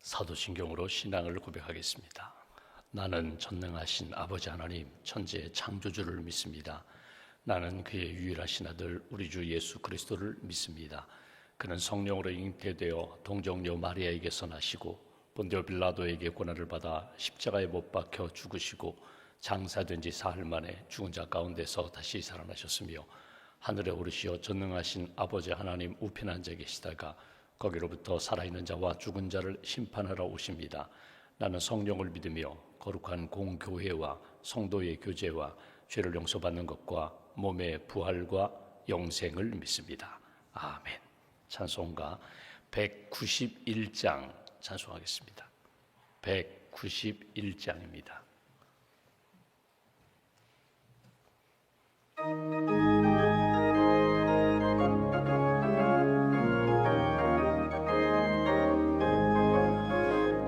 사도신경으로 신앙을 고백하겠습니다. 나는 전능하신 아버지 하나님 천지의 창조주를 믿습니다. 나는 그의 유일하신 아들 우리 주 예수 그리스도를 믿습니다. 그는 성령으로 잉태되어 동정녀 마리아에게서 나시고 본디오 빌라도에게 고난을 받아 십자가에 못 박혀 죽으시고 장사된 지 사흘 만에 죽은 자 가운데서 다시 살아나셨으며 하늘에 오르시어 전능하신 아버지 하나님 우편에 앉아 계시다가 거기로부터 살아있는 자와 죽은 자를 심판하러 오십니다. 나는 성령을 믿으며 거룩한 공교회와 성도의 교제와 죄를 용서받는 것과 몸의 부활과 영생을 믿습니다. 아멘. 찬송가 191장 찬송하겠습니다. 191장입니다.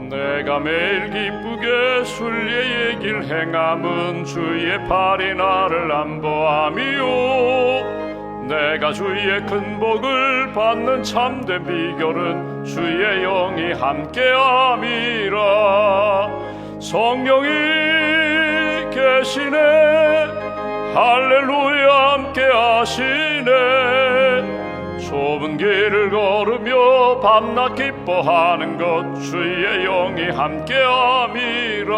내가 매일 기쁘게 순리의 길 행함은 주의 팔이 나를 안보함이요 내가 주의 큰 복을 받는 참된 비결은 주의 영이 함께함이라. 성령이 계시네 할렐루야 함께하시네. 좁은 길을 걸으며 밤낮 기뻐하는 것 주의 영이 함께함이라.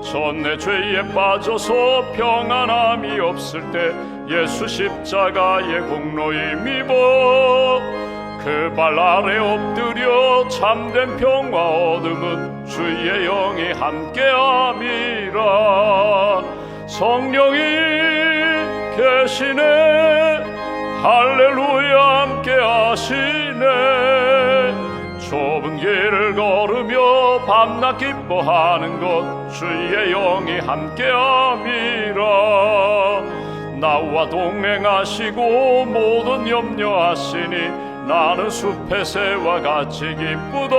전 내 죄에 빠져서 평안함이 없을 때 예수 십자가의 공로 힘입어 그 발 아래 엎드려 참된 평화 얻음은 주의 영이 함께함이라. 성령이 계시네 할렐루야 함께하시네. 좁은 길을 걸으며 밤낮 기뻐하는 것 주의 영이 함께함이라. 나와 동행하시고 모든 염려하시니 나는 숲의 새와 같이 기쁘다.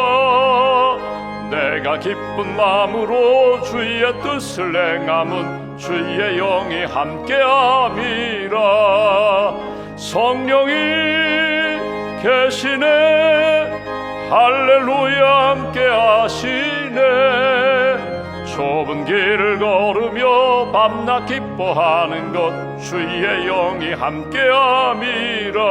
내가 기쁜 마음으로 주의 뜻을 행함은 주의 영이 함께함이라. 성령이 계시네 할렐루야 함께하시네. 좁은 길을 걸으며 밤낮 기뻐하는 것 주의 영이 함께함이라.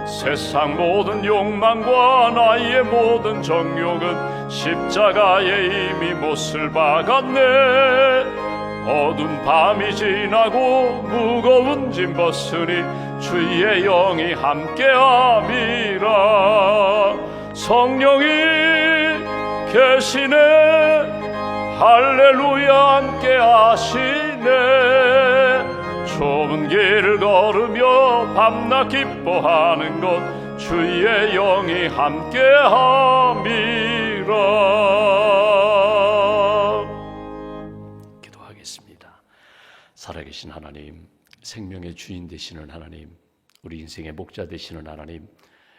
세상 모든 욕망과 나의 모든 정욕은 십자가에 이미 못을 박았네. 어두운 밤이 지나고 무거운 짐 벗으니 주의 영이 함께함이라. 성령이 계시네 할렐루야 함께하시네. 좁은 길을 걸으며 밤낮 기뻐하는 것 주의 영이 함께함이라. 기도하겠습니다. 살아계신 하나님, 생명의 주인 되시는 하나님, 우리 인생의 목자 되시는 하나님,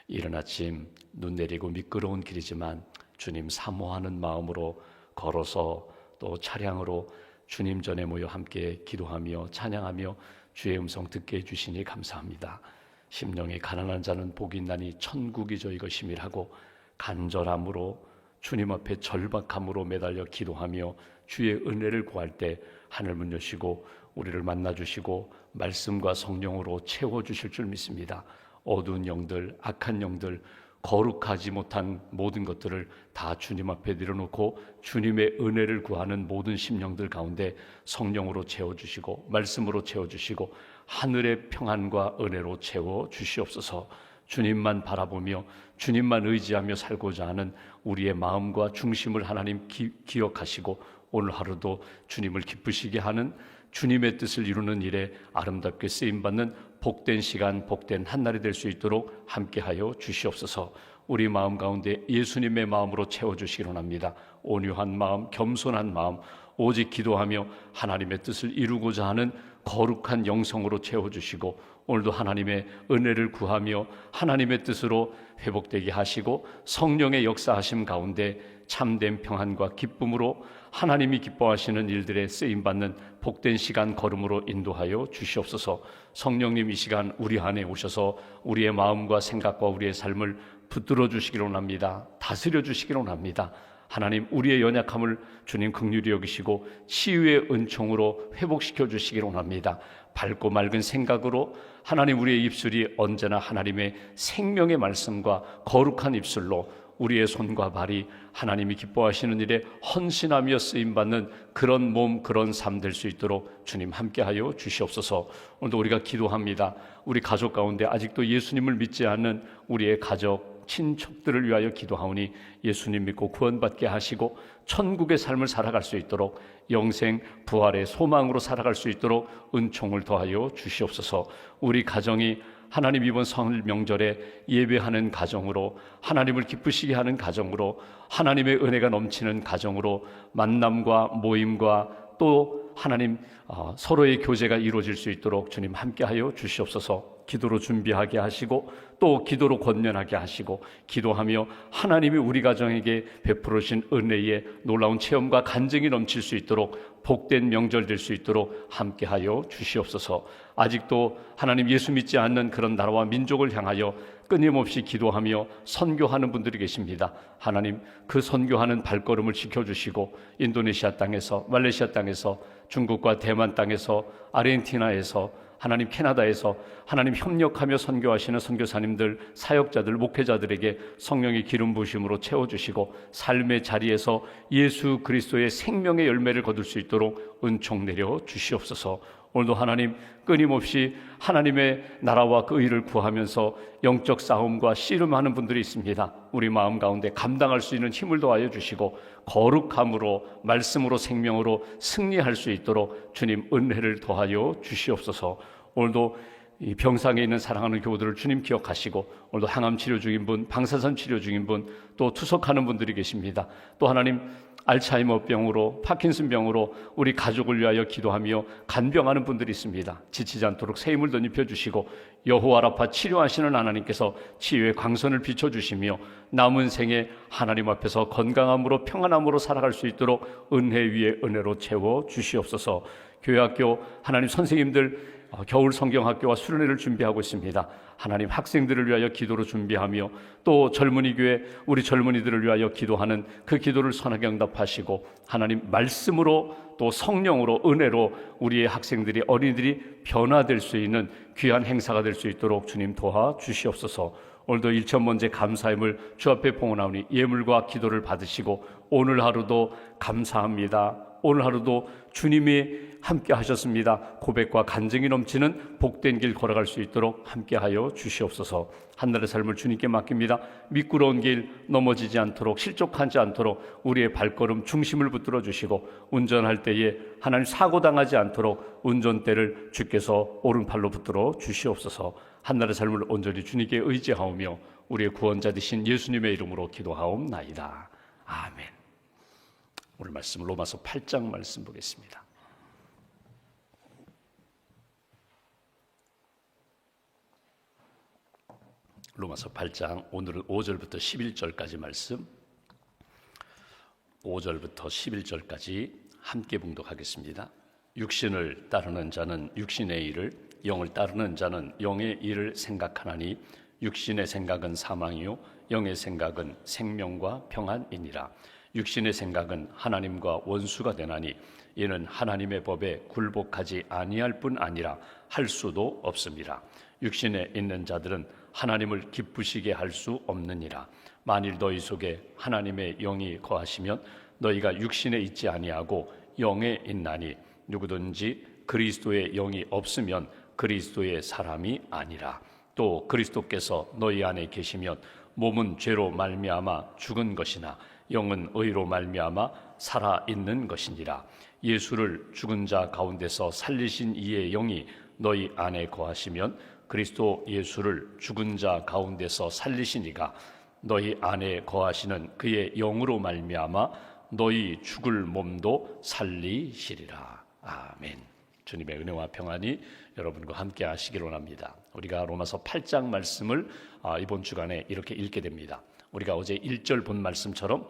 이른 아침 눈 내리고 미끄러운 길이지만 주님 사모하는 마음으로 걸어서 또 차량으로 주님 전에 모여 함께 기도하며 찬양하며 주의 음성 듣게 해주시니 감사합니다. 심령이 가난한 자는 복이 있나니 천국이 저희 것임이라고 간절함으로 주님 앞에 절박함으로 매달려 기도하며 주의 은혜를 구할 때 하늘 문 여시고 우리를 만나주시고 말씀과 성령으로 채워주실 줄 믿습니다. 어두운 영들, 악한 영들, 거룩하지 못한 모든 것들을 다 주님 앞에 내려놓고 주님의 은혜를 구하는 모든 심령들 가운데 성령으로 채워주시고 말씀으로 채워주시고 하늘의 평안과 은혜로 채워주시옵소서. 주님만 바라보며 주님만 의지하며 살고자 하는 우리의 마음과 중심을 하나님 기억하시고 오늘 하루도 주님을 기쁘시게 하는 주님의 뜻을 이루는 일에 아름답게 쓰임받는 복된 시간, 복된 한날이 될 수 있도록 함께하여 주시옵소서. 우리 마음 가운데 예수님의 마음으로 채워주시기 원합니다. 온유한 마음, 겸손한 마음, 오직 기도하며 하나님의 뜻을 이루고자 하는 거룩한 영성으로 채워주시고 오늘도 하나님의 은혜를 구하며 하나님의 뜻으로 회복되게 하시고 성령의 역사하심 가운데 참된 평안과 기쁨으로 하나님이 기뻐하시는 일들에 쓰임받는 복된 시간 걸음으로 인도하여 주시옵소서. 성령님 이 시간 우리 안에 오셔서 우리의 마음과 생각과 우리의 삶을 붙들어 주시기를 원합니다. 다스려 주시기를 원합니다. 하나님, 우리의 연약함을 주님 긍휼히 여기시고 치유의 은총으로 회복시켜 주시기를 원합니다. 밝고 맑은 생각으로 하나님, 우리의 입술이 언제나 하나님의 생명의 말씀과 거룩한 입술로 우리의 손과 발이 하나님이 기뻐하시는 일에 헌신하며 쓰임받는 그런 몸, 그런 삶 될 수 있도록 주님 함께하여 주시옵소서. 오늘도 우리가 기도합니다. 우리 가족 가운데 아직도 예수님을 믿지 않는 우리의 가족, 친척들을 위하여 기도하오니 예수님 믿고 구원받게 하시고 천국의 삶을 살아갈 수 있도록, 영생 부활의 소망으로 살아갈 수 있도록 은총을 더하여 주시옵소서. 우리 가정이 하나님 이번 설 명절에 예배하는 가정으로, 하나님을 기쁘시게 하는 가정으로, 하나님의 은혜가 넘치는 가정으로 만남과 모임과 또 하나님 서로의 교제가 이루어질 수 있도록 주님 함께하여 주시옵소서. 기도로 준비하게 하시고 또 기도로 권면하게 하시고, 기도하며 하나님이 우리 가정에게 베풀어 주신 은혜의 놀라운 체험과 간증이 넘칠 수 있도록 복된 명절 될 수 있도록 함께하여 주시옵소서. 아직도 하나님 예수 믿지 않는 그런 나라와 민족을 향하여 끊임없이 기도하며 선교하는 분들이 계십니다. 하나님, 그 선교하는 발걸음을 지켜주시고 인도네시아 땅에서, 말레이시아 땅에서, 중국과 대만 땅에서, 아르헨티나에서, 하나님 캐나다에서 하나님 협력하며 선교하시는 선교사님들, 사역자들, 목회자들에게 성령의 기름 부으심으로 채워주시고 삶의 자리에서 예수 그리스도의 생명의 열매를 거둘 수 있도록 은총 내려 주시옵소서. 오늘도 하나님 끊임없이 하나님의 나라와 그 의를 구하면서 영적 싸움과 씨름하는 분들이 있습니다. 우리 마음 가운데 감당할 수 있는 힘을 더하여 주시고 거룩함으로, 말씀으로, 생명으로 승리할 수 있도록 주님 은혜를 더하여 주시옵소서. 오늘도 이 병상에 있는 사랑하는 교우들을 주님 기억하시고, 오늘도 항암 치료 중인 분, 방사선 치료 중인 분, 또 투석하는 분들이 계십니다. 또 하나님 알츠하이머 병으로, 파킨슨 병으로 우리 가족을 위하여 기도하며 간병하는 분들이 있습니다. 지치지 않도록 새 힘을 덧입혀 주시고 여호와 라파 치료하시는 하나님께서 치유의 광선을 비춰주시며 남은 생에 하나님 앞에서 건강함으로 평안함으로 살아갈 수 있도록 은혜 위에 은혜로 채워 주시옵소서. 교회학교 하나님 선생님들 겨울 성경학교와 수련회를 준비하고 있습니다. 하나님 학생들을 위하여 기도로 준비하며 또 젊은이 교회 우리 젊은이들을 위하여 기도하는 그 기도를 선하게 응답하시고 하나님 말씀으로 또 성령으로 은혜로 우리의 학생들이, 어린이들이 변화될 수 있는 귀한 행사가 될 수 있도록 주님 도와주시옵소서. 오늘도 일천번째 감사임을 주 앞에 봉헌하오니 예물과 기도를 받으시고 오늘 하루도 감사합니다. 오늘 하루도 주님이 함께 하셨습니다. 고백과 간증이 넘치는 복된 길 걸어갈 수 있도록 함께하여 주시옵소서. 한날의 삶을 주님께 맡깁니다. 미끄러운 길 넘어지지 않도록, 실족하지 않도록 우리의 발걸음 중심을 붙들어 주시고 운전할 때에 하나님 사고당하지 않도록 운전대를 주께서 오른팔로 붙들어 주시옵소서. 한날의 삶을 온전히 주님께 의지하오며 우리의 구원자 되신 예수님의 이름으로 기도하옵나이다. 아멘. 오늘 말씀 로마서 8장 말씀 보겠습니다. 로마서 8장 오늘은 5절부터 11절까지 말씀, 5절부터 11절까지 함께 봉독하겠습니다. 육신을 따르는 자는 육신의 일을, 영을 따르는 자는 영의 일을 생각하나니 육신의 생각은 사망이요 영의 생각은 생명과 평안이니라. 육신의 생각은 하나님과 원수가 되나니 이는 하나님의 법에 굴복하지 아니할 뿐 아니라 할 수도 없습니다. 육신에 있는 자들은 하나님을 기쁘시게 할 수 없느니라. 만일 너희 속에 하나님의 영이 거하시면 너희가 육신에 있지 아니하고 영에 있나니 누구든지 그리스도의 영이 없으면 그리스도의 사람이 아니라. 또 그리스도께서 너희 안에 계시면 몸은 죄로 말미암아 죽은 것이나 영은 의로 말미암아 살아있는 것이니라. 예수를 죽은 자 가운데서 살리신 이의 영이 너희 안에 거하시면 그리스도 예수를 죽은 자 가운데서 살리신 이가 너희 안에 거하시는 그의 영으로 말미암아 너희 죽을 몸도 살리시리라. 아멘. 주님의 은혜와 평안이 여러분과 함께 하시기를 원합니다. 우리가 로마서 8장 말씀을 이번 주간에 이렇게 읽게 됩니다. 우리가 어제 1절 본 말씀처럼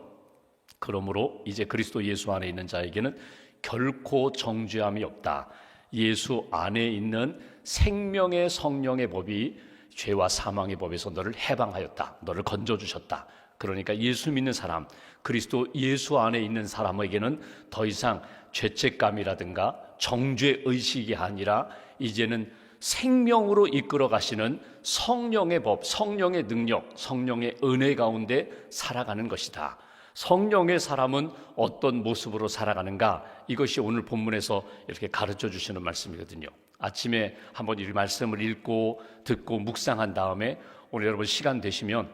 그러므로 이제 그리스도 예수 안에 있는 자에게는 결코 정죄함이 없다. 예수 안에 있는 생명의 성령의 법이 죄와 사망의 법에서 너를 해방하였다. 너를 건져주셨다. 그러니까 예수 믿는 사람, 그리스도 예수 안에 있는 사람에게는 더 이상 죄책감이라든가 정죄의식이 아니라 이제는 생명으로 이끌어 가시는 성령의 법, 성령의 능력, 성령의 은혜 가운데 살아가는 것이다. 성령의 사람은 어떤 모습으로 살아가는가? 이것이 오늘 본문에서 이렇게 가르쳐 주시는 말씀이거든요. 아침에 한번 이 말씀을 읽고 듣고 묵상한 다음에 오늘 여러분 시간 되시면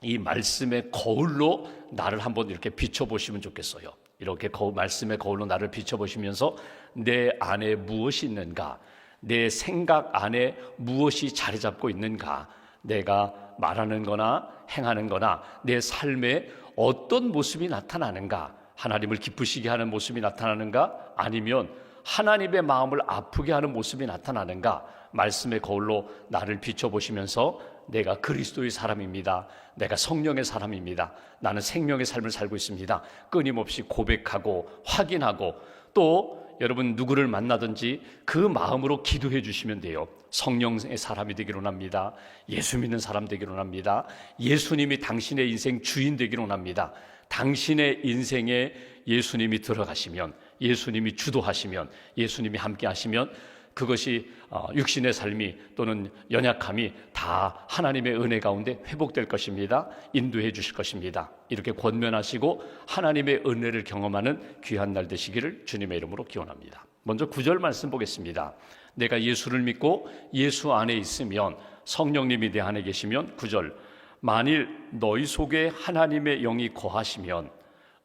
이 말씀의 거울로 나를 한번 이렇게 비춰보시면 좋겠어요. 이렇게 말씀의 거울로 나를 비춰보시면서 내 안에 무엇이 있는가, 내 생각 안에 무엇이 자리 잡고 있는가, 내가 말하는 거나 행하는 거나 내 삶에 어떤 모습이 나타나는가, 하나님을 기쁘시게 하는 모습이 나타나는가, 아니면 하나님의 마음을 아프게 하는 모습이 나타나는가, 말씀의 거울로 나를 비춰보시면서 내가 그리스도의 사람입니다, 내가 성령의 사람입니다, 나는 생명의 삶을 살고 있습니다, 끊임없이 고백하고 확인하고, 또 여러분 누구를 만나든지 그 마음으로 기도해 주시면 돼요. 성령의 사람이 되기를 원합니다. 예수 믿는 사람 되기를 원합니다. 예수님이 당신의 인생 주인 되기를 원합니다. 당신의 인생에 예수님이 들어가시면, 예수님이 주도하시면, 예수님이 함께 하시면 그것이 육신의 삶이 또는 연약함이 다 하나님의 은혜 가운데 회복될 것입니다. 인도해 주실 것입니다. 이렇게 권면하시고 하나님의 은혜를 경험하는 귀한 날 되시기를 주님의 이름으로 기원합니다. 먼저 9절 말씀 보겠습니다. 내가 예수를 믿고 예수 안에 있으면, 성령님이 내 안에 계시면, 9절, 만일 너희 속에 하나님의 영이 거하시면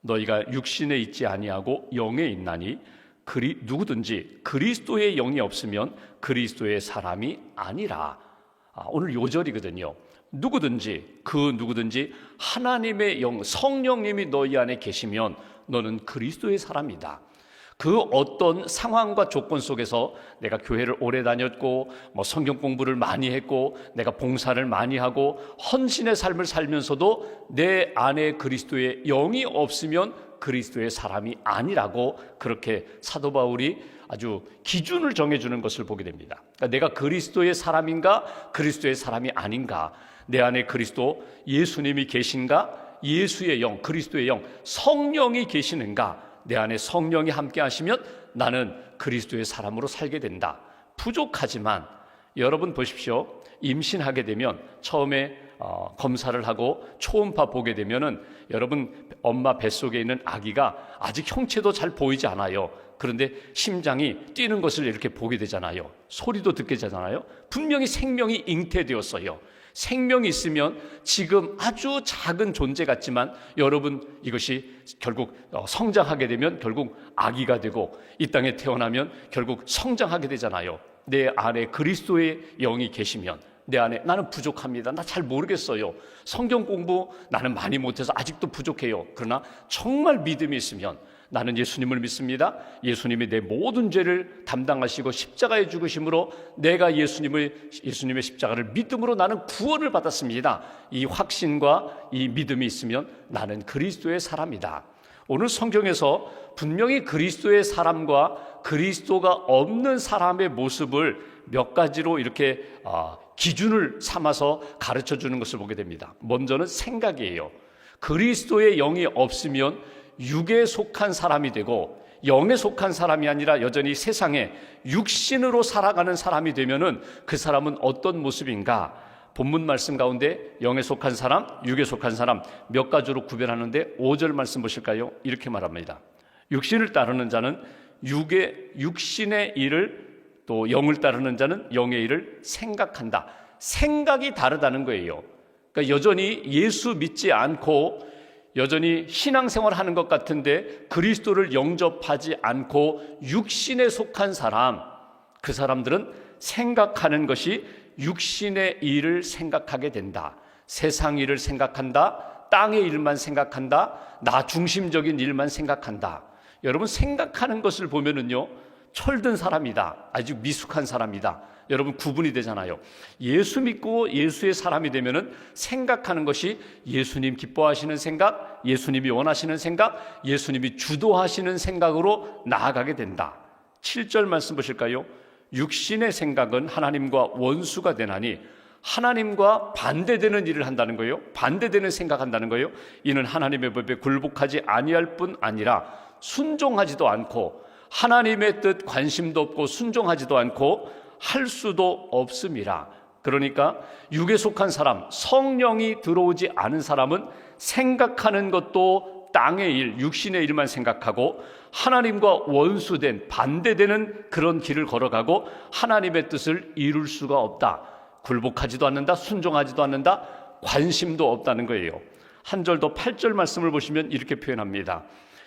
너희가 육신에 있지 아니하고 영에 있나니 누구든지 그리스도의 영이 없으면 그리스도의 사람이 아니라. 오늘 요절이거든요. 누구든지, 그 누구든지 하나님의 영, 성령님이 너희 안에 계시면 너는 그리스도의 사람이다. 그 어떤 상황과 조건 속에서 내가 교회를 오래 다녔고 성경 공부를 많이 했고 내가 봉사를 많이 하고 헌신의 삶을 살면서도 내 안에 그리스도의 영이 없으면 그리스도의 사람이 아니라고, 그렇게 사도 바울이 아주 기준을 정해주는 것을 보게 됩니다. 그러니까 내가 그리스도의 사람인가, 그리스도의 사람이 아닌가, 내 안에 그리스도 예수님이 계신가, 예수의 영, 그리스도의 영, 성령이 계시는가, 내 안에 성령이 함께 하시면 나는 그리스도의 사람으로 살게 된다. 부족하지만 여러분 보십시오. 임신하게 되면 처음에 검사를 하고 초음파 보게 되면은 여러분 엄마 뱃속에 있는 아기가 아직 형체도 잘 보이지 않아요. 그런데 심장이 뛰는 것을 이렇게 보게 되잖아요. 소리도 듣게 되잖아요. 분명히 생명이 잉태되었어요. 생명이 있으면 지금 아주 작은 존재 같지만 여러분 이것이 결국 성장하게 되면 결국 아기가 되고 이 땅에 태어나면 결국 성장하게 되잖아요. 내 안에 그리스도의 영이 계시면, 내 안에 나는 부족합니다, 나 잘 모르겠어요, 성경 공부 나는 많이 못해서 아직도 부족해요, 그러나 정말 믿음이 있으면 나는 예수님을 믿습니다, 예수님이 내 모든 죄를 담당하시고 십자가에 죽으심으로 내가 예수님의 십자가를 믿음으로 나는 구원을 받았습니다. 이 확신과 이 믿음이 있으면 나는 그리스도의 사람이다. 오늘 성경에서 분명히 그리스도의 사람과 그리스도가 없는 사람의 모습을 몇 가지로 이렇게 기준을 삼아서 가르쳐 주는 것을 보게 됩니다. 먼저는 생각이에요. 그리스도의 영이 없으면 육에 속한 사람이 되고 영에 속한 사람이 아니라 여전히 세상에 육신으로 살아가는 사람이 되면은 그 사람은 어떤 모습인가? 본문 말씀 가운데 영에 속한 사람, 육에 속한 사람 몇 가지로 구별하는데 5절 말씀 보실까요? 이렇게 말합니다. 육신을 따르는 자는 육신의 일을, 또 영을 따르는 자는 영의 일을 생각한다. 생각이 다르다는 거예요. 그러니까 여전히 예수 믿지 않고 여전히 신앙생활 하는 것 같은데 그리스도를 영접하지 않고 육신에 속한 사람, 그 사람들은 생각하는 것이 육신의 일을 생각하게 된다. 세상 일을 생각한다. 땅의 일만 생각한다. 나 중심적인 일만 생각한다. 여러분 생각하는 것을 보면은요, 철든 사람이다, 아주 미숙한 사람이다, 여러분 구분이 되잖아요. 예수 믿고 예수의 사람이 되면은 생각하는 것이 예수님 기뻐하시는 생각, 예수님이 원하시는 생각, 예수님이 주도하시는 생각으로 나아가게 된다. 7절 말씀 보실까요? 육신의 생각은 하나님과 원수가 되나니 하나님과 반대되는 일을 한다는 거예요. 반대되는 생각한다는 거예요. 이는 하나님의 법에 굴복하지 아니할 뿐 아니라 순종하지도 않고 하나님의 뜻 관심도 없고 순종하지도 않고 할 수도 없음이라. 그러니까 육에 속한 사람, 성령이 들어오지 않은 사람은 생각하는 것도 땅의 일, 육신의 일만 생각하고 하나님과 원수된 반대되는 그런 길을 걸어가고 하나님의 뜻을 이룰 수가 없다. 굴복하지도 않는다, 순종하지도 않는다, 관심도 없다는 거예요. 한 절 더 8절 말씀을 보시면 이렇게 표현합니다.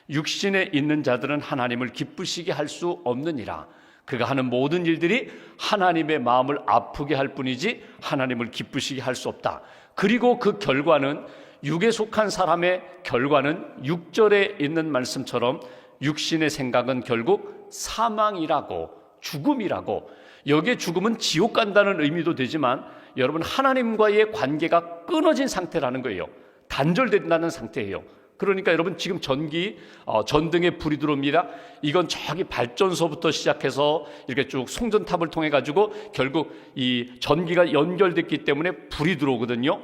육신에 있는 자들은 하나님을 기쁘시게 할 수 없느니라. 그가 하는 모든 일들이 하나님의 마음을 아프게 할 뿐이지 하나님을 기쁘시게 할 수 없다. 그리고 그 결과는, 육에 속한 사람의 결과는 6절에 있는 말씀처럼 육신의 생각은 결국 사망이라고, 죽음이라고. 여기에 죽음은 지옥 간다는 의미도 되지만 여러분, 하나님과의 관계가 끊어진 상태라는 거예요. 단절된다는 상태예요. 그러니까 여러분, 지금 전등에 불이 들어옵니다. 이건 저기 발전소부터 시작해서 이렇게 쭉 송전탑을 통해 가지고 결국 이 전기가 연결됐기 때문에 불이 들어오거든요.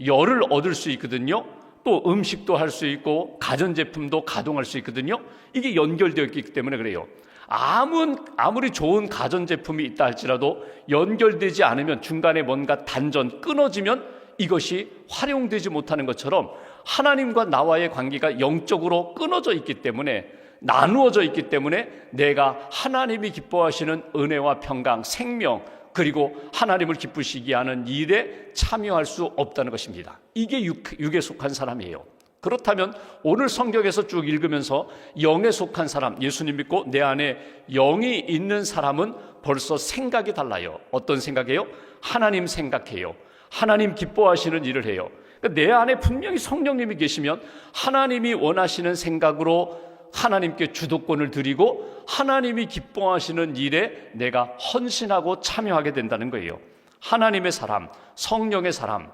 열을 얻을 수 있거든요. 또 음식도 할 수 있고 가전제품도 가동할 수 있거든요. 이게 연결되어 있기 때문에 그래요. 아무리 좋은 가전제품이 있다 할지라도 연결되지 않으면, 중간에 뭔가 단전, 끊어지면 이것이 활용되지 못하는 것처럼 하나님과 나와의 관계가 영적으로 끊어져 있기 때문에, 나누어져 있기 때문에 내가 하나님이 기뻐하시는 은혜와 평강, 생명, 그리고 하나님을 기쁘시게 하는 일에 참여할 수 없다는 것입니다. 이게 육에 속한 사람이에요. 그렇다면 오늘 성경에서 쭉 읽으면서 영에 속한 사람, 예수님 믿고 내 안에 영이 있는 사람은 벌써 생각이 달라요. 어떤 생각이에요? 하나님 생각해요. 하나님 기뻐하시는 일을 해요. 내 안에 분명히 성령님이 계시면 하나님이 원하시는 생각으로 하나님께 주도권을 드리고 하나님이 기뻐하시는 일에 내가 헌신하고 참여하게 된다는 거예요. 하나님의 사람, 성령의 사람.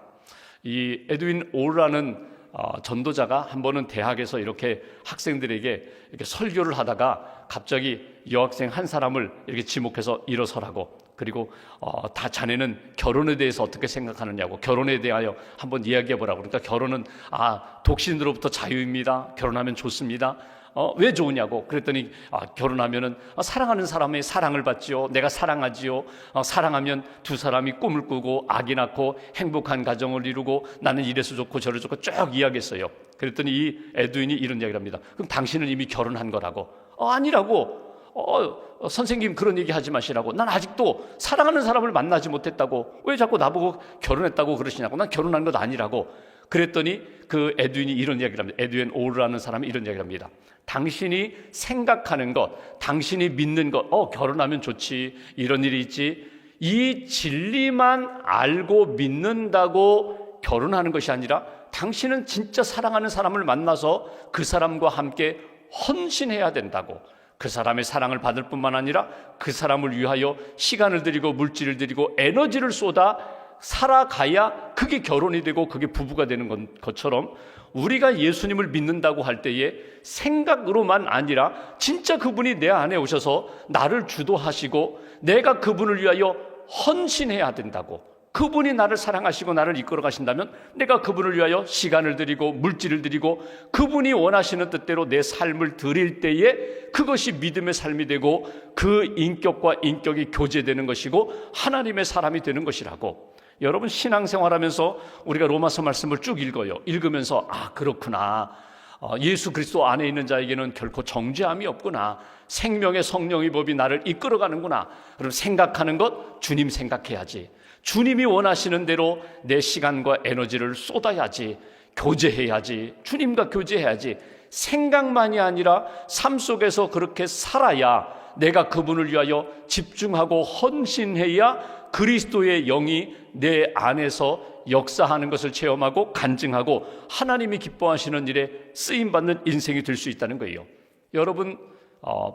이 에드윈 올라는 전도자가 한 번은 대학에서 이렇게 학생들에게 이렇게 설교를 하다가 갑자기 여학생 한 사람을 이렇게 지목해서 일어서라고, 그리고 다 자네는 결혼에 대해서 어떻게 생각하느냐고, 결혼에 대하여 한번 이야기해보라고. 그러니까 결혼은 독신으로부터 자유입니다. 결혼하면 좋습니다. 왜 좋으냐고. 그랬더니 결혼하면은 사랑하는 사람의 사랑을 받지요. 내가 사랑하지요. 사랑하면 두 사람이 꿈을 꾸고 아기 낳고 행복한 가정을 이루고 나는 이래서 좋고 저래서 좋고 쭉 이야기했어요. 그랬더니 이 에드윈이 이런 이야기를 합니다. 그럼 당신은 이미 결혼한 거라고. 아니라고. 선생님 그런 얘기 하지 마시라고. 난 아직도 사랑하는 사람을 만나지 못했다고. 왜 자꾸 나보고 결혼했다고 그러시냐고. 난 결혼한 것 아니라고. 그랬더니 그 에드윈이 이런 이야기를 합니다. 에드윈 오르라는 사람이 이런 이야기를 합니다. 당신이 생각하는 것, 당신이 믿는 것, 결혼하면 좋지, 이런 일이 있지, 이 진리만 알고 믿는다고 결혼하는 것이 아니라 당신은 진짜 사랑하는 사람을 만나서 그 사람과 함께 헌신해야 된다고. 그 사람의 사랑을 받을 뿐만 아니라 그 사람을 위하여 시간을 들이고 물질을 들이고 에너지를 쏟아 살아가야 그게 결혼이 되고 그게 부부가 되는 것처럼, 우리가 예수님을 믿는다고 할 때에 생각으로만 아니라 진짜 그분이 내 안에 오셔서 나를 주도하시고 내가 그분을 위하여 헌신해야 된다고. 그분이 나를 사랑하시고 나를 이끌어 가신다면 내가 그분을 위하여 시간을 드리고 물질을 드리고 그분이 원하시는 뜻대로 내 삶을 드릴 때에 그것이 믿음의 삶이 되고 그 인격과 인격이 교제되는 것이고 하나님의 사람이 되는 것이라고. 여러분, 신앙생활하면서 우리가 로마서 말씀을 쭉 읽어요. 읽으면서 그렇구나, 예수 그리스도 안에 있는 자에게는 결코 정죄함이 없구나, 생명의 성령의 법이 나를 이끌어가는구나. 그럼 생각하는 것 주님 생각해야지, 주님이 원하시는 대로 내 시간과 에너지를 쏟아야지, 교제해야지, 주님과 교제해야지. 생각만이 아니라 삶 속에서 그렇게 살아야 내가 그분을 위하여 집중하고 헌신해야 그리스도의 영이 내 안에서 역사하는 것을 체험하고 간증하고 하나님이 기뻐하시는 일에 쓰임받는 인생이 될 수 있다는 거예요. 여러분,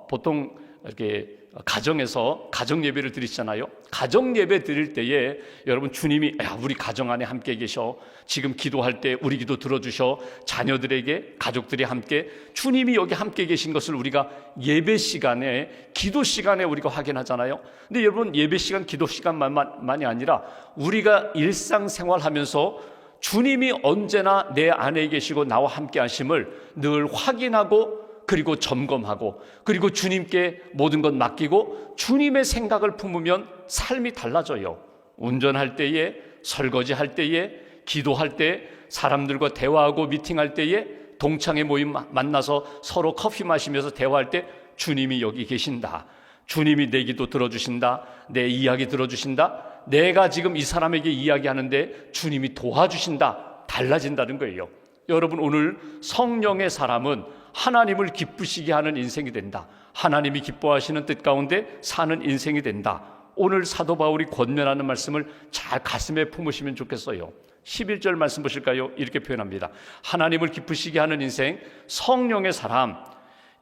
보통 이렇게 가정에서 가정 예배를 드리잖아요. 가정 예배 드릴 때에 여러분 주님이 우리 가정 안에 함께 계셔, 지금 기도할 때 우리 기도 들어주셔, 자녀들에게 가족들이 함께 주님이 여기 함께 계신 것을 우리가 예배 시간에 기도 시간에 우리가 확인하잖아요. 근데 여러분 예배 시간 기도 시간만이 아니라 우리가 일상생활하면서 주님이 언제나 내 안에 계시고 나와 함께 하심을 늘 확인하고 그리고 점검하고 그리고 주님께 모든 것 맡기고 주님의 생각을 품으면 삶이 달라져요. 운전할 때에, 설거지할 때에, 기도할 때, 사람들과 대화하고 미팅할 때에, 동창회 모임 만나서 서로 커피 마시면서 대화할 때 주님이 여기 계신다, 주님이 내 기도 들어주신다, 내 이야기 들어주신다, 내가 지금 이 사람에게 이야기하는데 주님이 도와주신다, 달라진다는 거예요. 여러분, 오늘 성령의 사람은 하나님을 기쁘시게 하는 인생이 된다, 하나님이 기뻐하시는 뜻 가운데 사는 인생이 된다. 오늘 사도 바울이 권면하는 말씀을 잘 가슴에 품으시면 좋겠어요. 11절 말씀 보실까요? 이렇게 표현합니다. 하나님을 기쁘시게 하는 인생, 성령의 사람,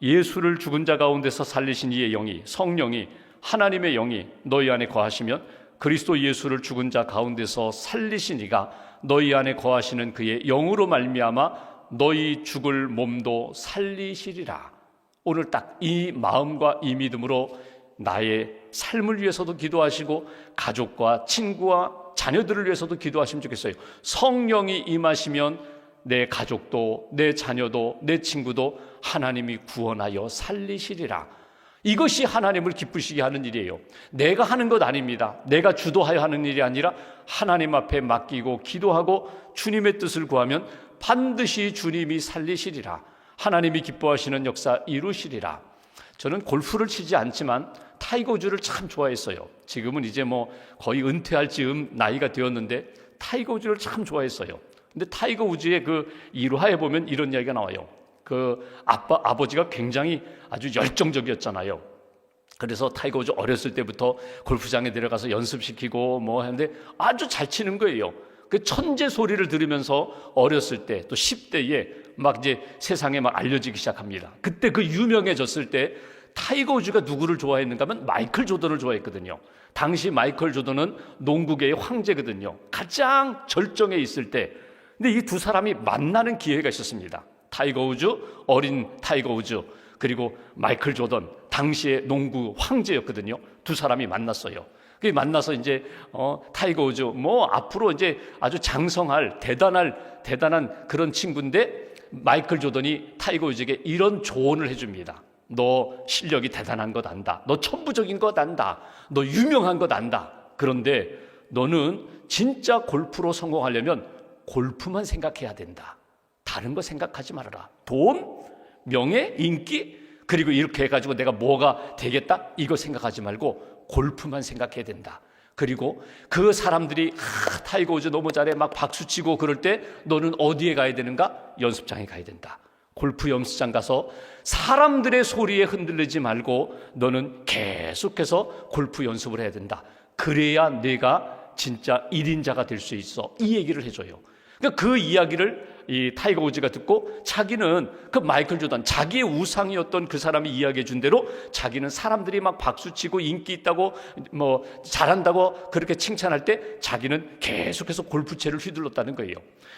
예수를 죽은 자 가운데서 살리신 이의 영이, 성령이, 하나님의 영이 너희 안에 거하시면 그리스도 예수를 죽은 자 가운데서 살리신 이가 너희 안에 거하시는 그의 영으로 말미암아 너희 죽을 몸도 살리시리라. 오늘 딱 이 마음과 이 믿음으로 나의 삶을 위해서도 기도하시고 가족과 친구와 자녀들을 위해서도 기도하시면 좋겠어요. 성령이 임하시면 내 가족도, 내 자녀도, 내 친구도 하나님이 구원하여 살리시리라. 이것이 하나님을 기쁘시게 하는 일이에요. 내가 하는 것 아닙니다. 내가 주도하여 하는 일이 아니라 하나님 앞에 맡기고 기도하고 주님의 뜻을 구하면 반드시 주님이 살리시리라. 하나님이 기뻐하시는 역사 이루시리라. 저는 골프를 치지 않지만 타이거 우즈를 참 좋아했어요. 지금은 이제 거의 은퇴할 즈음 나이가 되었는데 타이거 우즈를 참 좋아했어요. 근데 타이거 우즈의 그 일화에 보면 이런 이야기가 나와요. 그 아버지가 굉장히 아주 열정적이었잖아요. 그래서 타이거 우즈 어렸을 때부터 골프장에 내려가서 연습시키고 하는데 아주 잘 치는 거예요. 그 천재 소리를 들으면서 어렸을 때 또 10대에 막 이제 세상에 막 알려지기 시작합니다. 그때 그 유명해졌을 때 타이거 우즈가 누구를 좋아했는가 하면 마이클 조던을 좋아했거든요. 당시 마이클 조던은 농구계의 황제거든요. 가장 절정에 있을 때. 근데 이 두 사람이 만나는 기회가 있었습니다. 타이거 우즈, 어린 타이거 우즈, 그리고 마이클 조던, 당시의 농구 황제였거든요. 두 사람이 만났어요. 만나서 이제 타이거 우즈 앞으로 이제 아주 장성할 대단한 그런 친구인데 마이클 조던이 타이거 우즈에게 이런 조언을 해줍니다. 너 실력이 대단한 것 안다. 너 천부적인 것 안다. 너 유명한 것 안다. 그런데 너는 진짜 골프로 성공하려면 골프만 생각해야 된다. 다른 거 생각하지 말아라. 돈, 명예, 인기, 그리고 이렇게 해가지고 내가 뭐가 되겠다? 이거 생각하지 말고 골프만 생각해야 된다. 그리고 그 사람들이 타이거 우즈 너무 잘해 막 박수치고 그럴 때 너는 어디에 가야 되는가? 연습장에 가야 된다. 골프 연습장 가서 사람들의 소리에 흔들리지 말고 너는 계속해서 골프 연습을 해야 된다. 그래야 내가 진짜 1인자가 될 수 있어. 이 얘기를 해줘요. 그러니까 그 이야기를 이 타이거 우즈가 듣고 자기는 그 마이클 조던, 자기의 우상이었던 그 사람이 이야기해 준 대로 자기는 사람들이 막 박수치고 인기 있다고 잘한다고 그렇게 칭찬할 때 자기는 계속해서 골프채를 휘둘렀다는 거예요.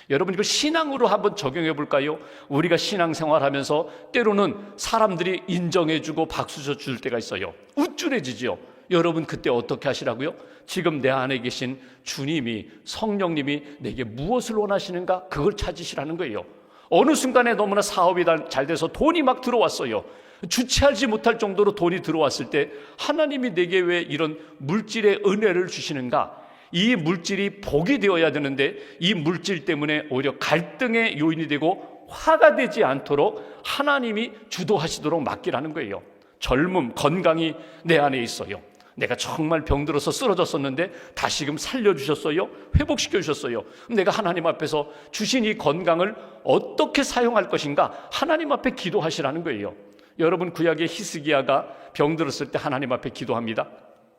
여러분, 이걸 신앙으로 한번 적용해 볼까요? 우리가 신앙생활하면서 때로는 사람들이 인정해 주고 박수 쳐줄 때가 있어요. 우쭐해지죠. 여러분, 그때 어떻게 하시라고요? 지금 내 안에 계신 주님이, 성령님이 내게 무엇을 원하시는가? 그걸 찾으시라는 거예요. 어느 순간에 너무나 사업이 잘 돼서 돈이 막 들어왔어요. 주체하지 못할 정도로 돈이 들어왔을 때 하나님이 내게 왜 이런 물질의 은혜를 주시는가? 이 물질이 복이 되어야 되는데 이 물질 때문에 오히려 갈등의 요인이 되고 화가 되지 않도록 하나님이 주도하시도록 맡기라는 거예요. 젊음, 건강이 내 안에 있어요. 내가 정말 병들어서 쓰러졌었는데 다시금 살려주셨어요. 회복시켜 주셨어요. 내가 하나님 앞에서 주신 이 건강을 어떻게 사용할 것인가? 하나님 앞에 기도하시라는 거예요. 여러분, 구약의 히스기야가 병들었을 때 하나님 앞에 기도합니다.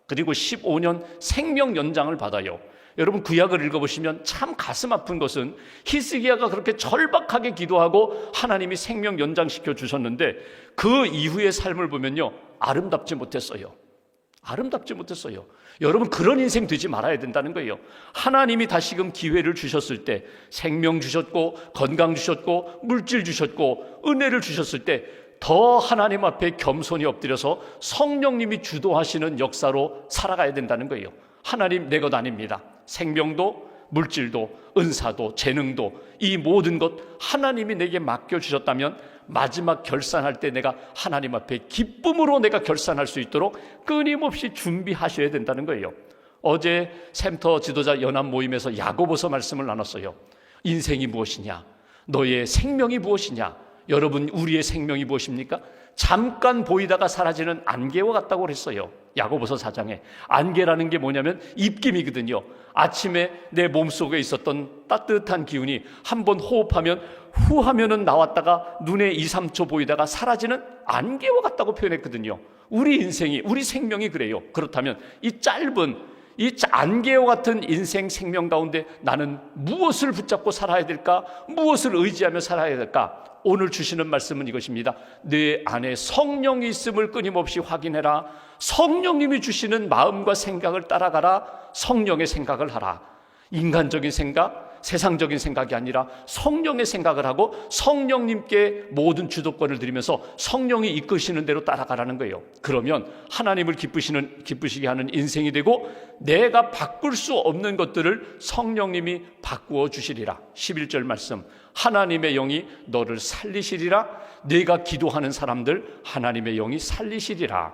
그리고 15년 생명 연장을 받아요. 여러분, 구약을 읽어보시면 참 가슴 아픈 것은 히스기야가 그렇게 절박하게 기도하고 하나님이 생명 연장시켜 주셨는데 그 이후의 삶을 보면요, 아름답지 못했어요. 아름답지 못했어요. 여러분, 그런 인생 되지 말아야 된다는 거예요. 하나님이 다시금 기회를 주셨을 때, 생명 주셨고 건강 주셨고 물질 주셨고 은혜를 주셨을 때 더 하나님 앞에 겸손히 엎드려서 성령님이 주도하시는 역사로 살아가야 된다는 거예요. 하나님, 내 것 아닙니다. 생명도 물질도 은사도 재능도 이 모든 것 하나님이 내게 맡겨주셨다면 마지막 결산할 때 내가 하나님 앞에 기쁨으로 내가 결산할 수 있도록 끊임없이 준비하셔야 된다는 거예요. 어제 샘터 지도자 연합 모임에서 야고보서 말씀을 나눴어요. 인생이 무엇이냐? 너의 생명이 무엇이냐? 여러분, 우리의 생명이 무엇입니까? 잠깐 보이다가 사라지는 안개와 같다고 그랬어요. 야고보서 4장에 안개라는 게 뭐냐면 입김이거든요. 아침에 내 몸속에 있었던 따뜻한 기운이 한번 호흡하면 후 하면은 나왔다가 눈에 2, 3초 보이다가 사라지는 안개와 같다고 표현했거든요. 우리 인생이, 우리 생명이 그래요. 그렇다면 이 짧은 이 안개와 같은 인생 생명 가운데 나는 무엇을 붙잡고 살아야 될까? 무엇을 의지하며 살아야 될까? 오늘 주시는 말씀은 이것입니다. 내 안에 성령이 있음을 끊임없이 확인해라. 성령님이 주시는 마음과 생각을 따라가라. 성령의 생각을 하라. 인간적인 생각, 세상적인 생각이 아니라 성령의 생각을 하고 성령님께 모든 주도권을 드리면서 성령이 이끄시는 대로 따라가라는 거예요. 그러면 하나님을 기쁘시게 하는 인생이 되고 내가 바꿀 수 없는 것들을 성령님이 바꾸어 주시리라. 11절 말씀, 하나님의 영이 너를 살리시리라. 내가 기도하는 사람들 하나님의 영이 살리시리라.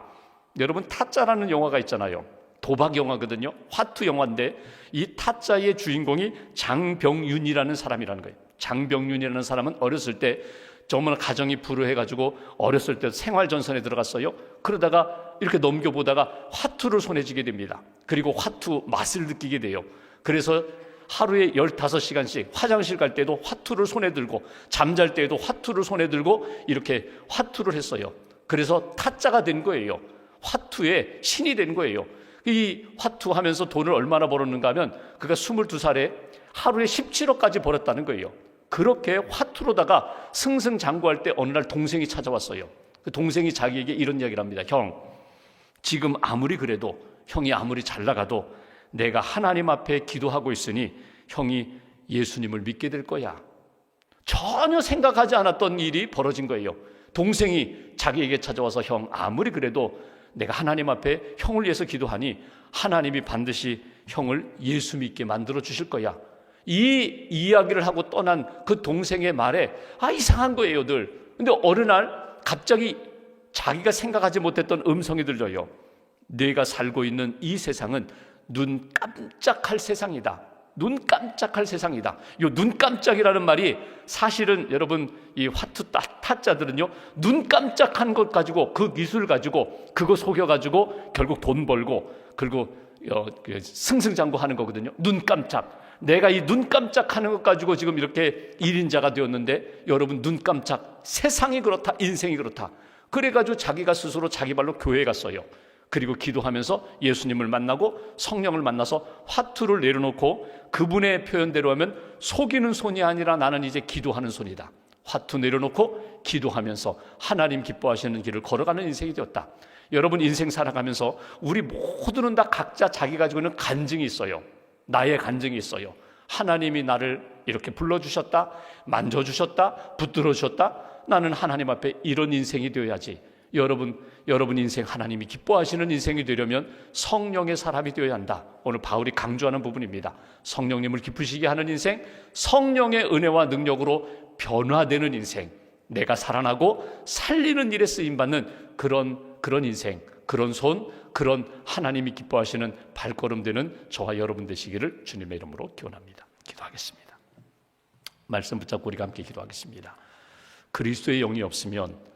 여러분, 타짜라는 영화가 있잖아요. 도박 영화거든요. 화투 영화인데 이 타짜의 주인공이 장병윤이라는 사람이라는 거예요. 장병윤이라는 사람은 어렸을 때 정말 가정이 불우해가지고 어렸을 때 생활전선에 들어갔어요. 그러다가 이렇게 넘겨보다가 화투를 손에 쥐게 됩니다. 그리고 화투 맛을 느끼게 돼요. 그래서 하루에 15시간씩 화장실 갈 때도 화투를 손에 들고 잠잘 때에도 화투를 손에 들고 이렇게 화투를 했어요. 그래서 타짜가 된 거예요. 화투의 신이 된 거예요. 이 화투 하면서 돈을 얼마나 벌었는가 하면 그가 22살에 하루에 17억까지 벌었다는 거예요. 그렇게 화투로다가 승승장구할 때 어느 날 동생이 찾아왔어요. 그 동생이 자기에게 이런 이야기를 합니다. 형, 지금 아무리 그래도 형이 아무리 잘 나가도 내가 하나님 앞에 기도하고 있으니 형이 예수님을 믿게 될 거야. 전혀 생각하지 않았던 일이 벌어진 거예요. 동생이 자기에게 찾아와서 형, 아무리 그래도 내가 하나님 앞에 형을 위해서 기도하니 하나님이 반드시 형을 예수 믿게 만들어 주실 거야. 이 이야기를 하고 떠난 그 동생의 말에 이상한 거예요 늘. 근데 어느 날 갑자기 자기가 생각하지 못했던 음성이 들려요. 내가 살고 있는 이 세상은 눈 깜짝할 세상이다. 눈 깜짝할 세상이다. 이 눈 깜짝이라는 말이 사실은 여러분 이 화투 타짜들은요 눈 깜짝한 것 가지고 그 기술 가지고 그거 속여 가지고 결국 돈 벌고 그리고 승승장구하는 거거든요. 눈 깜짝. 내가 이 눈 깜짝하는 것 가지고 지금 이렇게 1인자가 되었는데 여러분 눈 깜짝. 세상이 그렇다. 인생이 그렇다. 그래가지고 자기가 스스로 자기 발로 교회에 갔어요. 그리고 기도하면서 예수님을 만나고 성령을 만나서 화투를 내려놓고 그분의 표현대로 하면 속이는 손이 아니라 나는 이제 기도하는 손이다. 화투 내려놓고 기도하면서 하나님 기뻐하시는 길을 걸어가는 인생이 되었다. 여러분, 인생 살아가면서 우리 모두는 다 각자 자기 가지고 있는 간증이 있어요. 나의 간증이 있어요. 하나님이 나를 이렇게 불러주셨다, 만져주셨다, 붙들어주셨다. 나는 하나님 앞에 이런 인생이 되어야지. 여러분 인생 하나님이 기뻐하시는 인생이 되려면 성령의 사람이 되어야 한다. 오늘 바울이 강조하는 부분입니다. 성령님을 기쁘시게 하는 인생, 성령의 은혜와 능력으로 변화되는 인생, 내가 살아나고 살리는 일에 쓰임받는 그런 인생, 그런 손, 그런 하나님이 기뻐하시는 발걸음 되는 저와 여러분 되시기를 주님의 이름으로 기원합니다. 기도하겠습니다. 말씀 붙잡고 우리가 함께 기도하겠습니다. 그리스도의 영이 없으면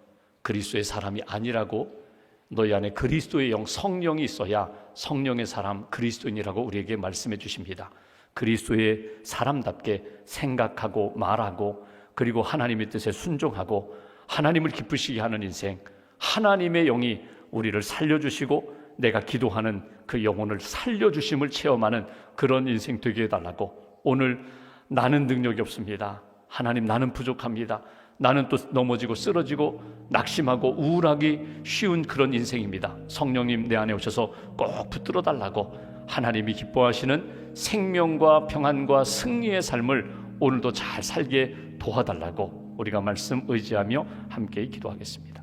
그리스도의 사람이 아니라고, 너희 안에 그리스도의 영, 성령이 있어야 성령의 사람, 그리스도인이라고 우리에게 말씀해 주십니다. 그리스도의 사람답게 생각하고 말하고 그리고 하나님의 뜻에 순종하고 하나님을 기쁘시게 하는 인생, 하나님의 영이 우리를 살려주시고 내가 기도하는 그 영혼을 살려주심을 체험하는 그런 인생 되게 해달라고. 오늘 나는 능력이 없습니다. 하나님, 나는 부족합니다. 나는 또 넘어지고 쓰러지고 낙심하고 우울하기 쉬운 그런 인생입니다. 성령님 내 안에 오셔서 꼭 붙들어 달라고, 하나님이 기뻐하시는 생명과 평안과 승리의 삶을 오늘도 잘 살게 도와달라고 우리가 말씀 의지하며 함께 기도하겠습니다.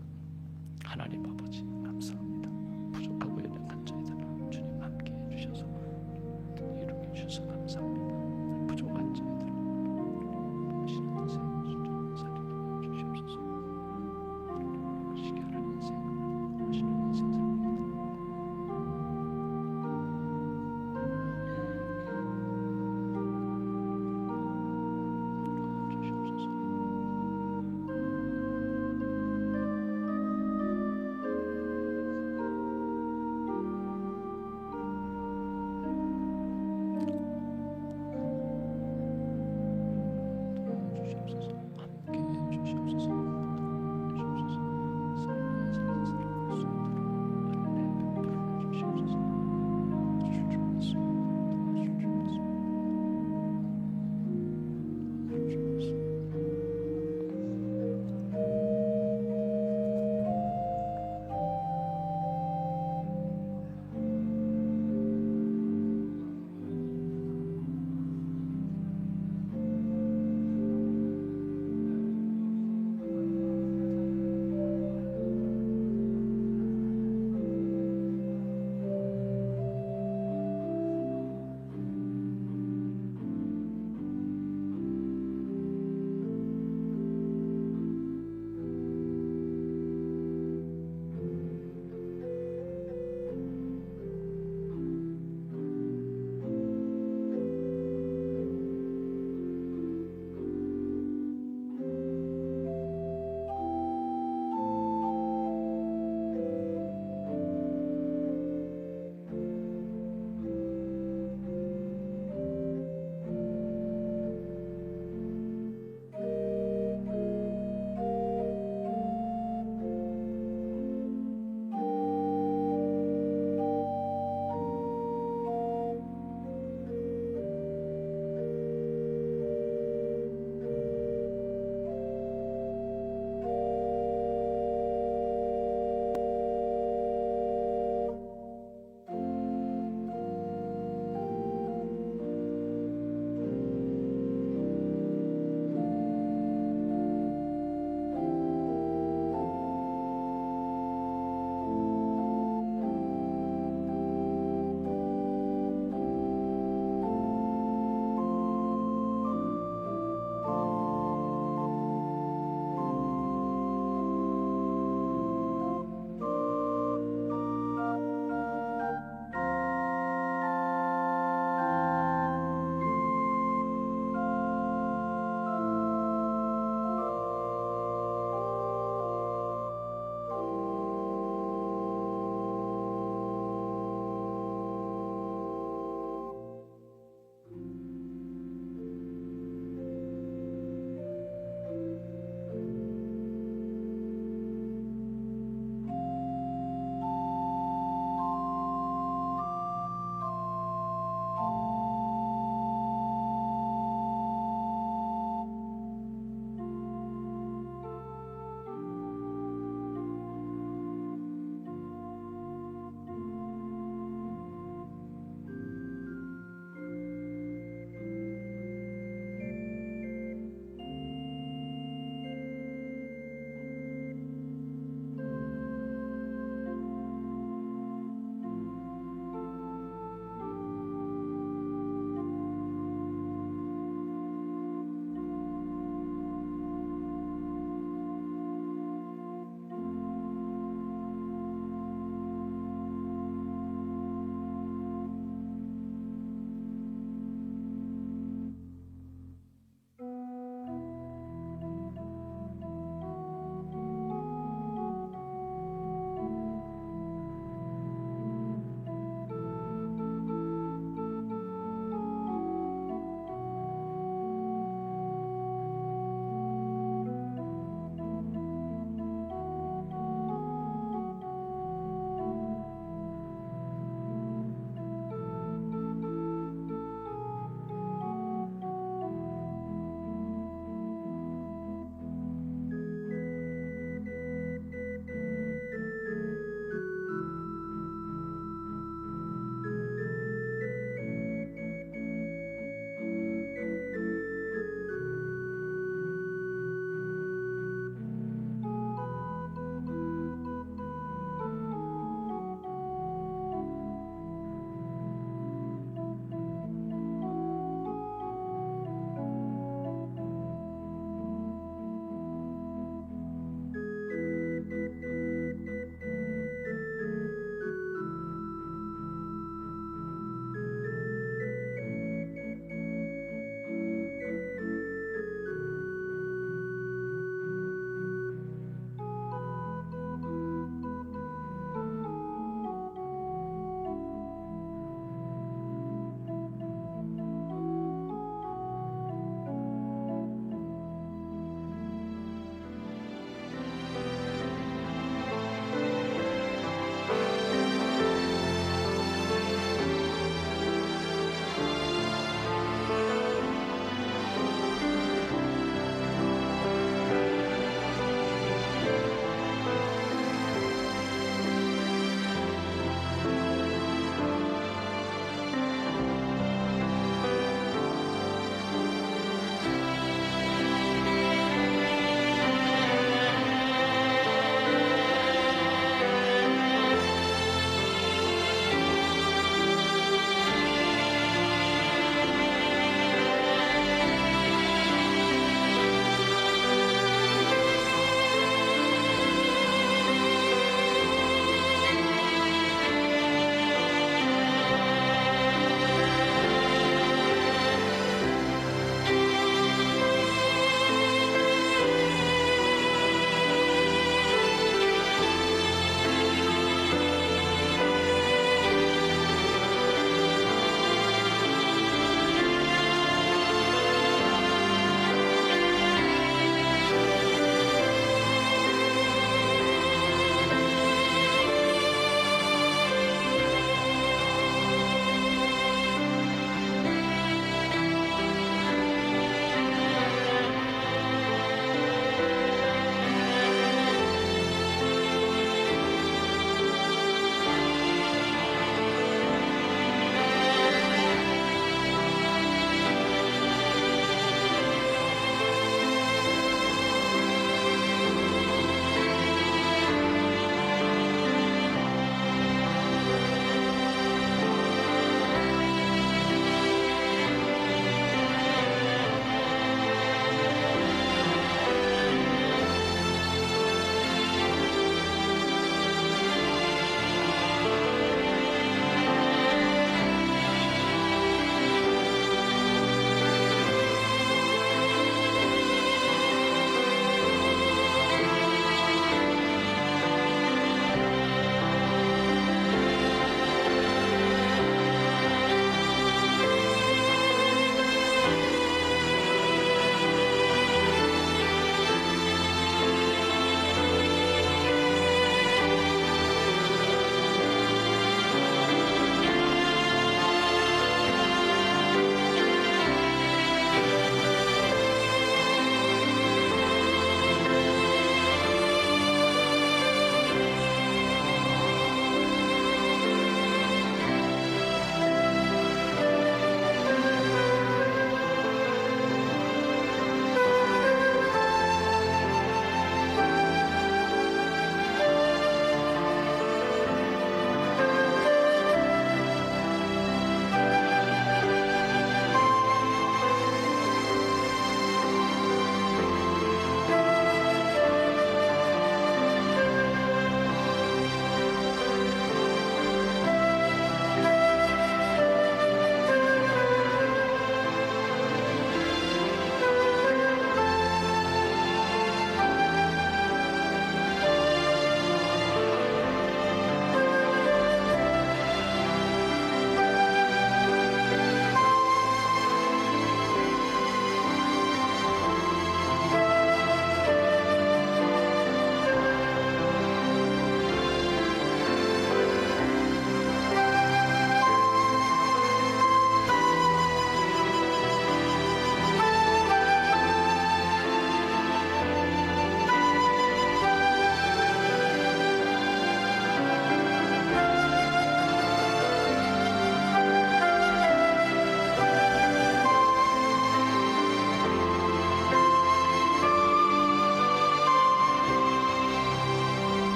하나님